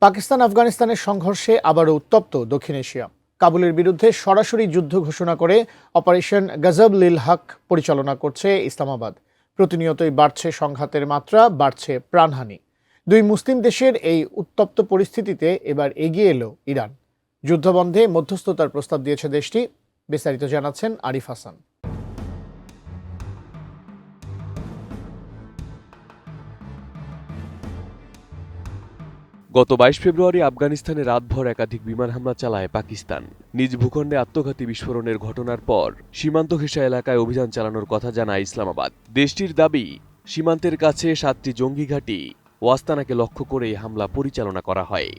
পাকিস্তান আফগানিস্তানের সংঘর্ষে আবারও উত্তপ্ত দক্ষিণ এশিয়া। কাবুলের বিরুদ্ধে সরাসরি যুদ্ধ ঘোষণা করে অপারেশন গজব লিল হক পরিচালনা করছে ইসলামাবাদ। প্রতিনিয়তই বাড়ছে সংঘাতের মাত্রা, বাড়ছে প্রাণহানি। দুই মুসলিম দেশের এই উত্তপ্ত পরিস্থিতিতে এবার এগিয়ে এলো ইরান। যুদ্ধবন্ধে মধ্যস্থতার প্রস্তাব দিয়েছে দেশটি। বিস্তারিত জানাচ্ছেন আরিফ হাসান। গত ২২ ফেব্রুয়ারি আফগানিস্তানে রাতভর একাধিক বিমান হামলা চালায় পাকিস্তান। নিজ ভূখণ্ডে আত্মঘাতী বিস্ফোরণের ঘটনার পর সীমান্ত ঘেঁষা এলাকায় অভিযান চালানোর কথা জানায় ইসলামাবাদ। দেশটির দাবি, সীমান্তের কাছে ৭টি জঙ্গি ঘাঁটি ও আস্তানাকে লক্ষ্য করে হামলা পরিচালনা করা হয়।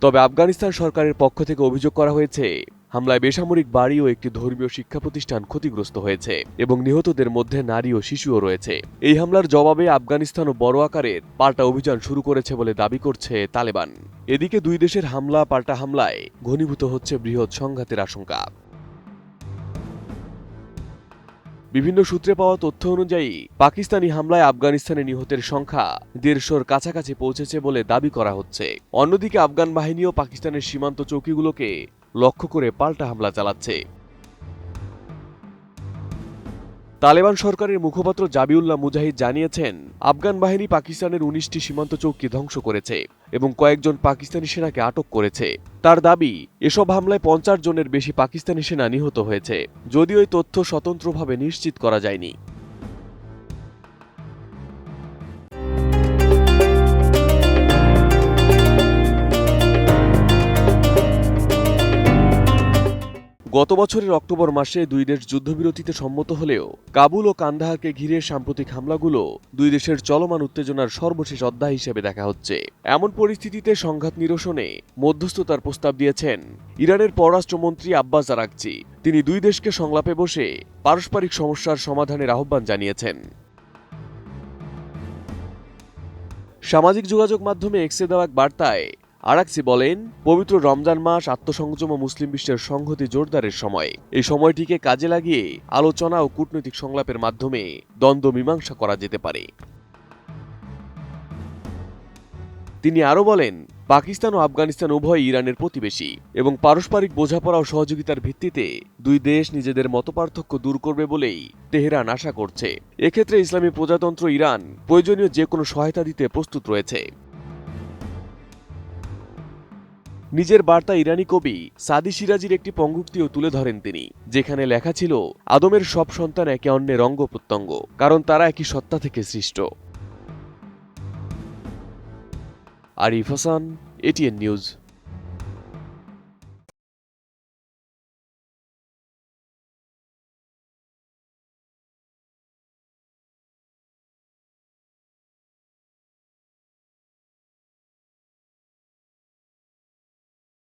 তবে আফগানিস্তান সরকারের পক্ষ থেকে অভিযোগ করা হয়েছে, হামলায় বেসামরিক বাড়ি ও একটি ধর্মীয় শিক্ষা প্রতিষ্ঠান ক্ষতিগ্রস্ত হয়েছে এবং নিহতদের মধ্যে নারী ও শিশুও রয়েছে। এই হামলার জবাবে আফগানিস্তানও বড় আকারের পাল্টা অভিযান শুরু করেছে বলে দাবি করছে তালেবান। এদিকে দুই দেশের হামলা পাল্টা হামলায় ঘনীভূত হচ্ছে বৃহৎ সংঘাতের আশঙ্কা। বিভিন্ন সূত্রে পাওয়া তথ্য অনুযায়ী পাকিস্তানি হামলায় আফগানিস্তানে নিহতের সংখ্যা ১৫০র কাছাকাছি পৌঁছেছে বলে দাবি করা হচ্ছে। অন্যদিকে আফগান বাহিনীও পাকিস্তানের সীমান্ত চৌকিগুলোকে লক্ষ্য করে পাল্টা হামলা চালাচ্ছে। তালেবান সরকারের মুখপাত্র জাবিউল্লাহ মুজাহিদ জানিয়েছেন, আফগান বাহিনী পাকিস্তানের ১৯টি সীমান্ত চৌকি ধ্বংস করেছে এবং কয়েকজন পাকিস্তানি সেনাকে আটক করেছে। তার দাবি, এসব হামলায় ৫০ জনের বেশি পাকিস্তানি সেনা নিহত হয়েছে, যদিও এই তথ্য স্বতন্ত্রভাবে নিশ্চিত করা যায়নি। গত বছরের অক্টোবর মাসে দুই দেশ যুদ্ধবিরতিতে সম্মত হলেও কাবুল ও কান্দাহারকে ঘিরে সাম্প্রতিক হামলাগুলো দুই দেশের চলমান উত্তেজনার সর্বশেষ অধ্যায় হিসেবে দেখা হচ্ছে। এমন পরিস্থিতিতে সংঘাত নিরসনে মধ্যস্থতার প্রস্তাব দিয়েছেন ইরানের পররাষ্ট্রমন্ত্রী আব্বাস আরাগচি। তিনি দুই দেশকে সংলাপে বসে পারস্পরিক সমস্যার সমাধানের আহ্বান জানিয়েছেন। সামাজিক যোগাযোগ মাধ্যমে এক্সে দেওয়া এক বার্তায় আরাগচি বলেন, পবিত্র রমজান মাস আত্মসংযম ও মুসলিম বিশ্বের সংহতি জোরদারের সময়। এই সময়টিকে কাজে লাগিয়ে আলোচনা ও কূটনৈতিক সংলাপের মাধ্যমে দ্বন্দ্ব মীমাংসা করা যেতে পারে। তিনি আরও বলেন, পাকিস্তান ও আফগানিস্তান উভয়ই ইরানের প্রতিবেশী এবং পারস্পরিক বোঝাপড়া ও সহযোগিতার ভিত্তিতে দুই দেশ নিজেদের মতপার্থক্য দূর করবে বলেই তেহরান আশা করছে। এক্ষেত্রে ইসলামী প্রজাতন্ত্র ইরান প্রয়োজনীয় যে কোনো সহায়তা দিতে প্রস্তুত রয়েছে। নিজের বার্তা ইরানি কবি সাদি সিরাজির একটি পঙ্গুক্তিও তুলে ধরেন তিনি, যেখানে লেখা ছিল, আদমের সব সন্তান একে অন্যের অঙ্গ প্রত্যঙ্গ, কারণ তারা একই সত্তা থেকে সৃষ্ট। Arif Hasan, ATN news.